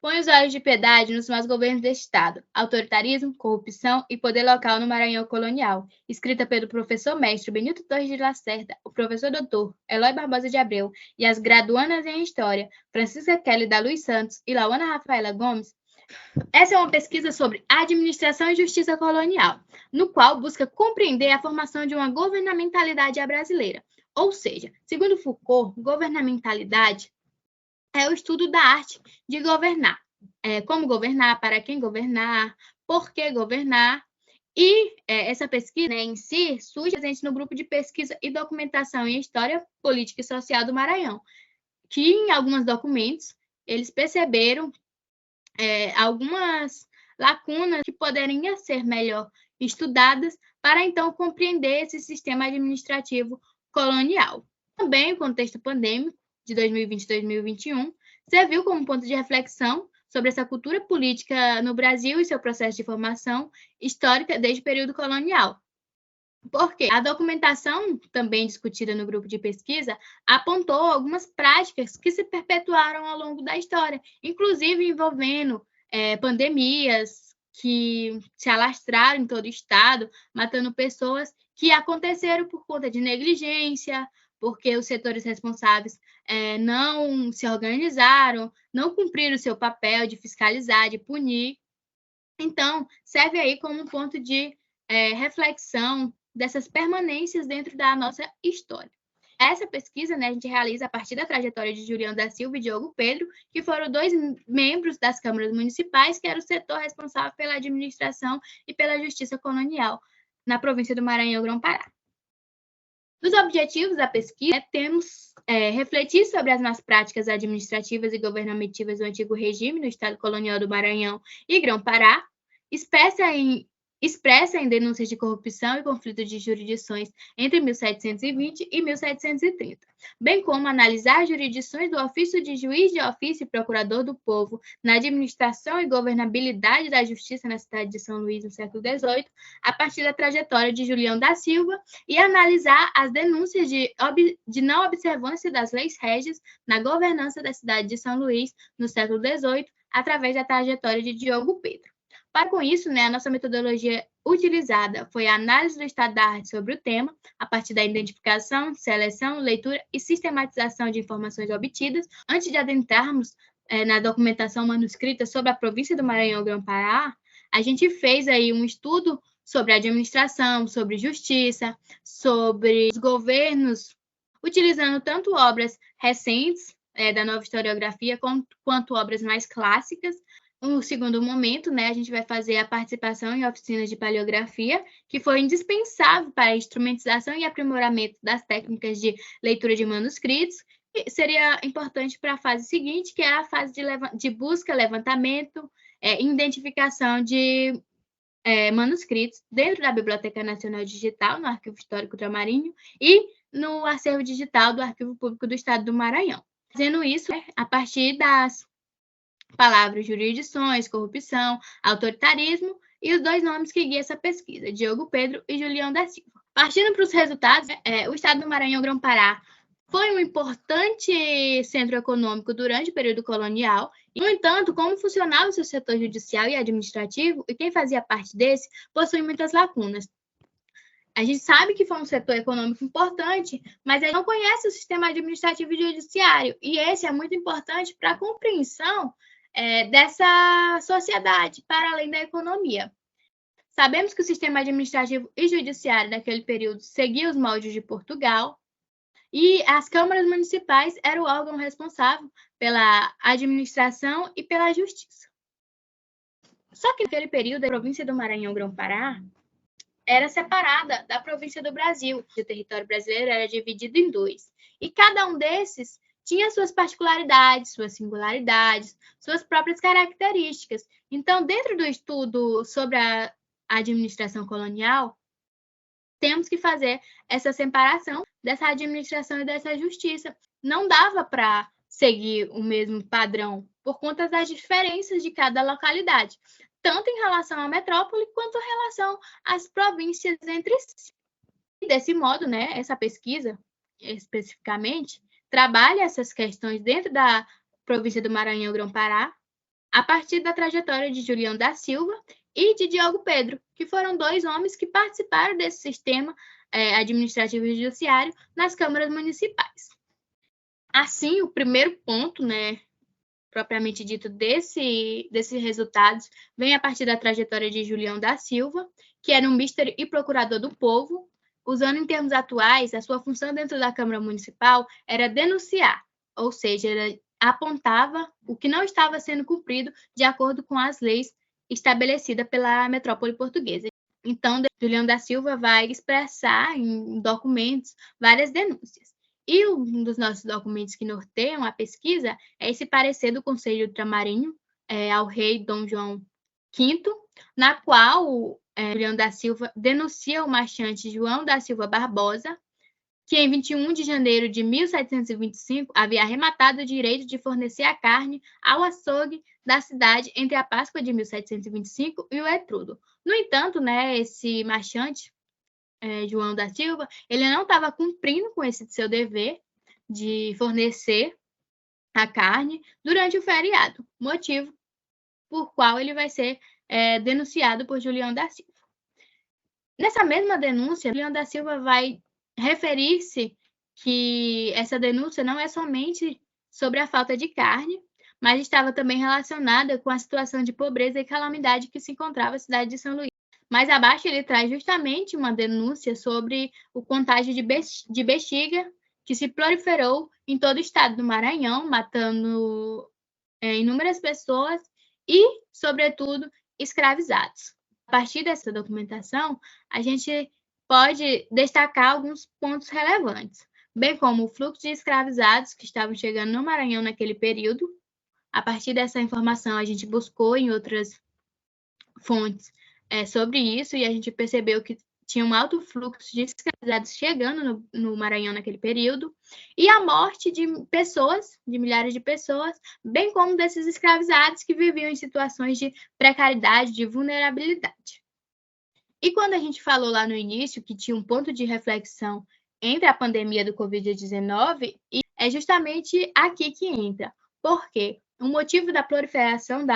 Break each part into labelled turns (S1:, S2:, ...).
S1: Põe os olhos de piedade nos maus governos deste Estado, autoritarismo, corrupção e poder local no Maranhão colonial, escrita pelo professor mestre Benito Torres de Lacerda, o professor doutor Eloy Barbosa de Abreu e as graduandas em História, Francisca Kelly da Luz Santos e Lauana Rafaela Gomes. Essa é uma pesquisa sobre administração e justiça colonial, no qual busca compreender a formação de uma governamentalidade brasileira. Ou seja, segundo Foucault, governamentalidade é o estudo da arte de governar. Como governar, para quem governar, por que governar. E essa pesquisa, né, em si surge presente no grupo de pesquisa e documentação em História Política e Social do Maranhão, que em alguns documentos eles perceberam algumas lacunas que poderiam ser melhor estudadas para então compreender esse sistema administrativo colonial. Também o contexto pandêmico de 2020 e 2021 serviu como ponto de reflexão sobre essa cultura política no Brasil e seu processo de formação histórica desde o período colonial. Porque a documentação, também discutida no grupo de pesquisa, apontou algumas práticas que se perpetuaram ao longo da história, inclusive envolvendo pandemias que se alastraram em todo o estado, matando pessoas que aconteceram por conta de negligência, porque os setores responsáveis não se organizaram, não cumpriram o seu papel de fiscalizar, de punir. Então, serve aí como um ponto de reflexão dessas permanências dentro da nossa história. Essa pesquisa, né, a gente realiza a partir da trajetória de Julião da Silva e Diogo Pedro, que foram 2 membros das câmaras municipais, que era o setor responsável pela administração e pela justiça colonial na província do Maranhão Grão-Pará. Os objetivos da pesquisa temos refletir sobre as más práticas administrativas e governativas do antigo regime no estado colonial do Maranhão e Grão-Pará, expressa em denúncias de corrupção e conflito de jurisdições entre 1720 e 1730, bem como analisar as jurisdições do ofício de juiz de ofício e procurador do povo na administração e governabilidade da justiça na cidade de São Luís no século XVIII, a partir da trajetória de Julião da Silva, e analisar as denúncias de não observância das leis régias na governança da cidade de São Luís no século XVIII, através da trajetória de Diogo Pedro. Para com isso, né, a nossa metodologia utilizada foi a análise do estado da arte sobre o tema, a partir da identificação, seleção, leitura e sistematização de informações obtidas. Antes de adentrarmos na documentação manuscrita sobre a província do Maranhão Grão-Pará, a gente fez aí um estudo sobre administração, sobre justiça, sobre os governos, utilizando tanto obras recentes da nova historiografia quanto obras mais clássicas. No segundo momento, né, a gente vai fazer a participação em oficinas de paleografia, que foi indispensável para a instrumentização e aprimoramento das técnicas de leitura de manuscritos, e seria importante para a fase seguinte, que é a fase de busca, levantamento e identificação de manuscritos dentro da Biblioteca Nacional Digital, no Arquivo Histórico Ultramarinho, e no acervo digital do Arquivo Público do Estado do Maranhão. Fazendo isso a partir das palavras jurisdições, corrupção, autoritarismo e os 2 nomes que guiam essa pesquisa, Diogo Pedro e Julião da Silva. Partindo para os resultados, o estado do Maranhão Grão-Pará foi um importante centro econômico durante o período colonial. No entanto, como funcionava o seu setor judicial e administrativo, e quem fazia parte desse, possui muitas lacunas. A gente sabe que foi um setor econômico importante, mas ele não conhece o sistema administrativo e judiciário, e esse é muito importante para a compreensão dessa sociedade, para além da economia. Sabemos que o sistema administrativo e judiciário daquele período seguia os moldes de Portugal, e as câmaras municipais eram o órgão responsável pela administração e pela justiça. Só que naquele período, a província do Maranhão Grão-Pará era separada da província do Brasil. O território brasileiro era dividido em 2, e cada um desses tinha suas particularidades, suas singularidades, suas próprias características. Então, dentro do estudo sobre a administração colonial, temos que fazer essa separação dessa administração e dessa justiça. Não dava para seguir o mesmo padrão, por conta das diferenças de cada localidade, tanto em relação à metrópole, quanto em relação às províncias entre si. E desse modo, né, essa pesquisa, especificamente, trabalha essas questões dentro da província do Maranhão Grão-Pará, a partir da trajetória de Julião da Silva e de Diogo Pedro, que foram dois homens que participaram desse sistema administrativo e judiciário nas câmaras municipais. Assim, o primeiro ponto, né, propriamente dito, desses resultados, vem a partir da trajetória de Julião da Silva, que era um mister e procurador do povo. Usando em termos atuais, a sua função dentro da Câmara Municipal era denunciar, ou seja, apontava o que não estava sendo cumprido de acordo com as leis estabelecidas pela metrópole portuguesa. Então, Julião da Silva vai expressar em documentos várias denúncias. E um dos nossos documentos que norteiam a pesquisa é esse parecer do Conselho Ultramarinho ao rei Dom João V, na qual Julião da Silva denuncia o marchante João da Silva Barbosa, que em 21 de janeiro de 1725 havia arrematado o direito de fornecer a carne ao açougue da cidade entre a Páscoa de 1725 e o Etrudo. No entanto, né, esse marchante, João da Silva, ele não estava cumprindo com esse seu dever de fornecer a carne durante o feriado, motivo por qual ele vai ser denunciado por Julião da Silva. Nessa mesma denúncia, Julião da Silva vai referir-se que essa denúncia não é somente sobre a falta de carne, mas estava também relacionada com a situação de pobreza e calamidade que se encontrava a cidade de São Luís. Mais abaixo, ele traz justamente uma denúncia sobre o contágio de bexiga que se proliferou em todo o estado do Maranhão, matando inúmeras pessoas e, sobretudo, escravizados. A partir dessa documentação, a gente pode destacar alguns pontos relevantes, bem como o fluxo de escravizados que estavam chegando no Maranhão naquele período. A partir dessa informação, a gente buscou em outras fontes sobre isso e a gente percebeu que tinha um alto fluxo de escravizados chegando no Maranhão naquele período, e a morte de pessoas, de milhares de pessoas, bem como desses escravizados que viviam em situações de precariedade, de vulnerabilidade. E quando a gente falou lá no início que tinha um ponto de reflexão entre a pandemia do Covid-19, é justamente aqui que entra. Por quê? O motivo da proliferação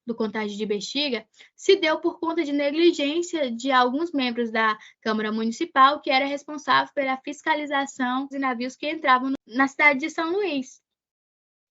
S1: do contágio de bexiga se deu por conta de negligência de alguns membros da Câmara Municipal, que era responsável pela fiscalização de navios que entravam na cidade de São Luís.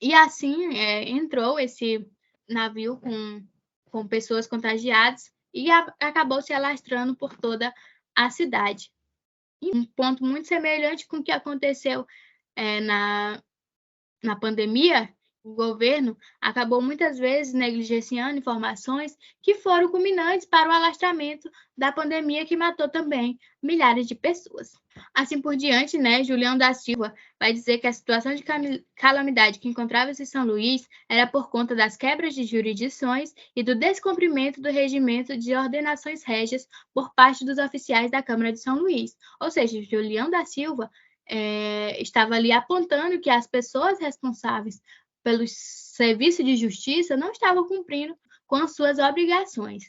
S1: E assim entrou esse navio com pessoas contagiadas e acabou se alastrando por toda a cidade. E um ponto muito semelhante com o que aconteceu na pandemia, o governo acabou muitas vezes negligenciando informações que foram culminantes para o alastramento da pandemia que matou também milhares de pessoas. Assim por diante, né, Julião da Silva vai dizer que a situação de calamidade que encontrava-se em São Luís era por conta das quebras de jurisdições e do descumprimento do regimento de ordenações régias por parte dos oficiais da Câmara de São Luís. Ou seja, Julião da Silva estava ali apontando que as pessoas responsáveis pelo serviço de justiça não estavam cumprindo com as suas obrigações.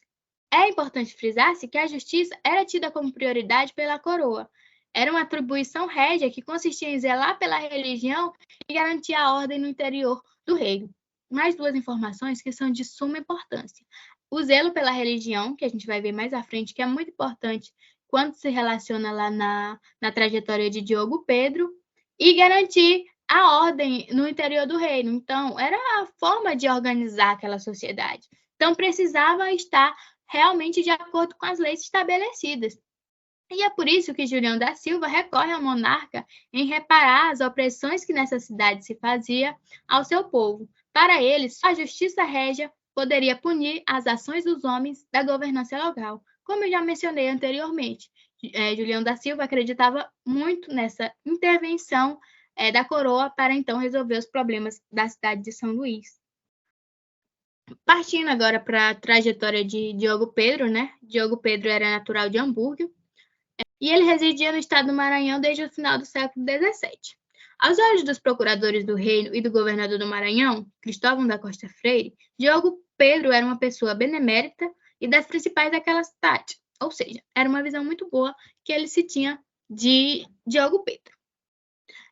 S1: É importante frisar-se que a justiça era tida como prioridade pela coroa. Era uma atribuição régia que consistia em zelar pela religião e garantir a ordem no interior do reino. Mais duas informações que são de suma importância. O zelo pela religião, que a gente vai ver mais à frente, que é muito importante quando se relaciona lá na trajetória de Diogo Pedro, e garantir a ordem no interior do reino. Então, era a forma de organizar aquela sociedade. Então, precisava estar realmente de acordo com as leis estabelecidas. E é por isso que Julião da Silva recorre ao monarca em reparar as opressões que nessa cidade se fazia ao seu povo. Para ele, só a justiça régia poderia punir as ações dos homens da governança local. Como eu já mencionei anteriormente, Julião da Silva acreditava muito nessa intervenção da coroa para então resolver os problemas da cidade de São Luís. Partindo agora para a trajetória de Diogo Pedro, né? Diogo Pedro era natural de Hamburgo e ele residia no estado do Maranhão desde o final do século XVII. Aos olhos dos procuradores do reino e do governador do Maranhão, Cristóvão da Costa Freire, Diogo Pedro era uma pessoa benemérita e das principais daquela cidade. Ou seja, era uma visão muito boa que ele se tinha de Diogo Pedro.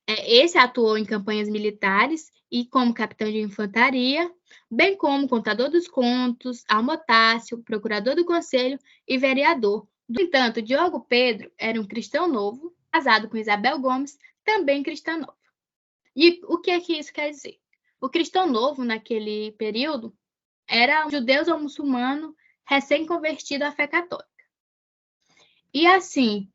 S1: Esse atuou em campanhas militares e como capitão de infantaria, bem como contador dos contos, almotácio, procurador do conselho e vereador. No entanto, Diogo Pedro era um cristão novo, casado com Isabel Gomes, também cristã nova. E o que é que isso quer dizer? O cristão novo, naquele período, era um judeu ou muçulmano recém-convertido à fé católica. E assim,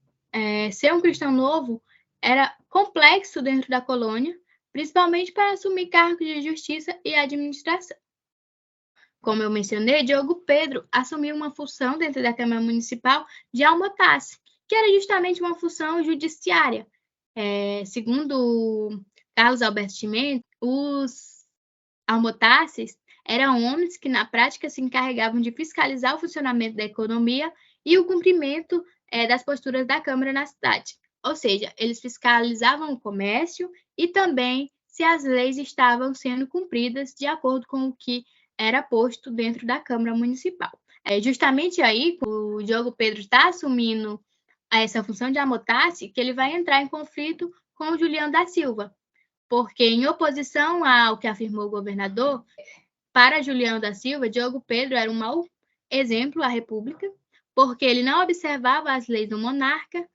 S1: ser um cristão novo era complexo dentro da colônia, principalmente para assumir cargos de justiça e administração. Como eu mencionei, Diogo Pedro assumiu uma função dentro da Câmara Municipal de almotasse, que era justamente uma função judiciária. Segundo Carlos Alberto Chimenez, os almotasses eram homens que, na prática, se encarregavam de fiscalizar o funcionamento da economia e o cumprimento das posturas da Câmara na cidade. Ou seja, eles fiscalizavam o comércio e também se as leis estavam sendo cumpridas de acordo com o que era posto dentro da Câmara Municipal. Justamente aí, o Diogo Pedro está assumindo essa função de almotasse, que ele vai entrar em conflito com o Julião da Silva, porque, em oposição ao que afirmou o governador, para Julião da Silva, Diogo Pedro era um mau exemplo à República, porque ele não observava as leis do monarca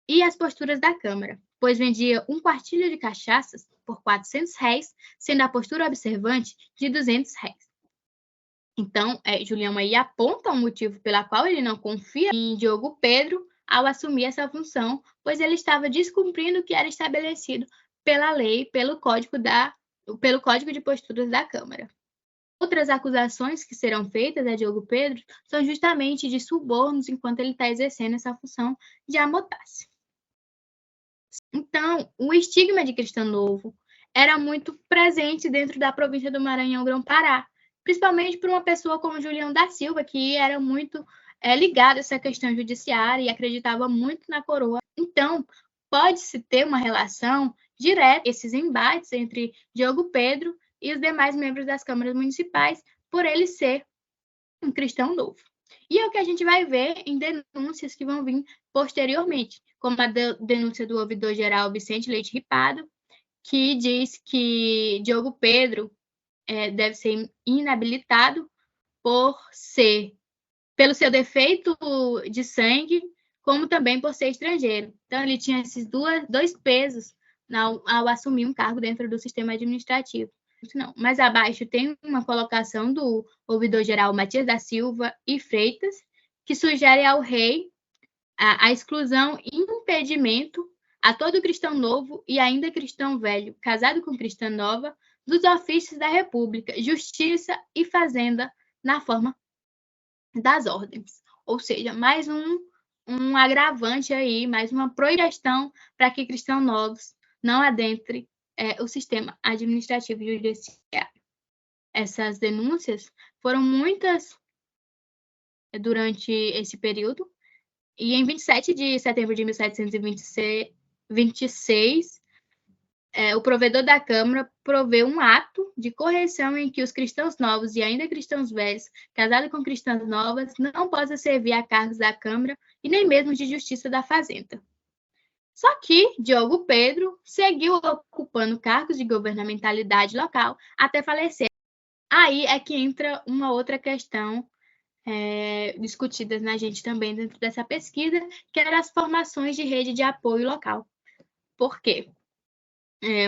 S1: e as posturas da Câmara, pois vendia um quartilho de cachaças por R$ 400, sendo a postura observante de R$ 200. Então, Julião aí aponta um motivo pela qual ele não confia em Diogo Pedro ao assumir essa função, pois ele estava descumprindo o que era estabelecido pela lei, pelo Código de Posturas da Câmara. Outras acusações que serão feitas a Diogo Pedro são justamente de subornos enquanto ele está exercendo essa função de almotasse. Então, o estigma de cristão novo era muito presente dentro da província do Maranhão Grão-Pará, principalmente por uma pessoa como Julião da Silva, que era muito ligado a essa questão judiciária e acreditava muito na coroa. Então, pode-se ter uma relação direta, esses embates entre Diogo Pedro e os demais membros das câmaras municipais, por ele ser um cristão novo. E é o que a gente vai ver em denúncias que vão vir posteriormente, como a denúncia do ouvidor-geral Vicente Leite Ripado, que diz que Diogo Pedro deve ser inabilitado pelo seu defeito de sangue, como também por ser estrangeiro. Então, ele tinha esses dois pesos ao assumir um cargo dentro do sistema administrativo. Não. Mais abaixo tem uma colocação do ouvidor-geral Matias da Silva e Freitas, que sugere ao rei a exclusão e impedimento a todo cristão novo e ainda cristão velho, casado com cristã nova, dos ofícios da República, justiça e fazenda, na forma das ordens. Ou seja, mais um agravante aí, mais uma proibição para que cristãos novos não adentrem o sistema administrativo e judiciário. Essas denúncias foram muitas durante esse período, e em 27 de setembro de 1726, o provedor da Câmara proveu um ato de correção em que os cristãos novos e ainda cristãos velhos, casados com cristãs novas, não possam servir a cargos da Câmara e nem mesmo de Justiça da Fazenda. Só que Diogo Pedro seguiu ocupando cargos de governamentalidade local até falecer. Aí é que entra uma outra questão discutida na gente também dentro dessa pesquisa, que eram as formações de rede de apoio local. Por quê?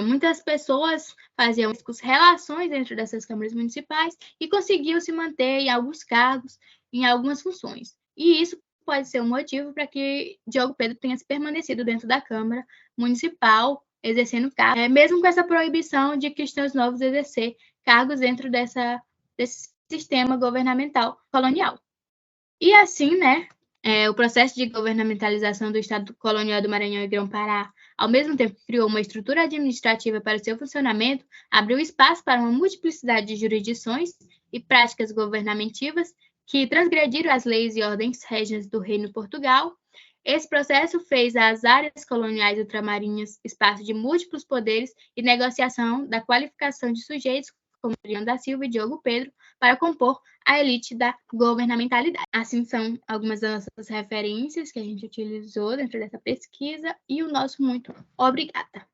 S1: Muitas pessoas faziam relações dentro dessas câmaras municipais e conseguiam se manter em alguns cargos, em algumas funções. E isso pode ser um motivo para que Diogo Pedro tenha se permanecido dentro da Câmara Municipal, exercendo cargos, mesmo com essa proibição de cristãos novos exercer cargos dentro desse sistema governamental colonial. E assim, o processo de governamentalização do Estado colonial do Maranhão e Grão-Pará, ao mesmo tempo que criou uma estrutura administrativa para seu funcionamento, abriu espaço para uma multiplicidade de jurisdições e práticas governamentivas que transgrediram as leis e ordens régias do Reino de Portugal. Esse processo fez às áreas coloniais ultramarinhas espaço de múltiplos poderes e negociação da qualificação de sujeitos como Julião da Silva e Diogo Pedro para compor a elite da governamentalidade. Assim são algumas das nossas referências que a gente utilizou dentro dessa pesquisa e o nosso muito obrigada.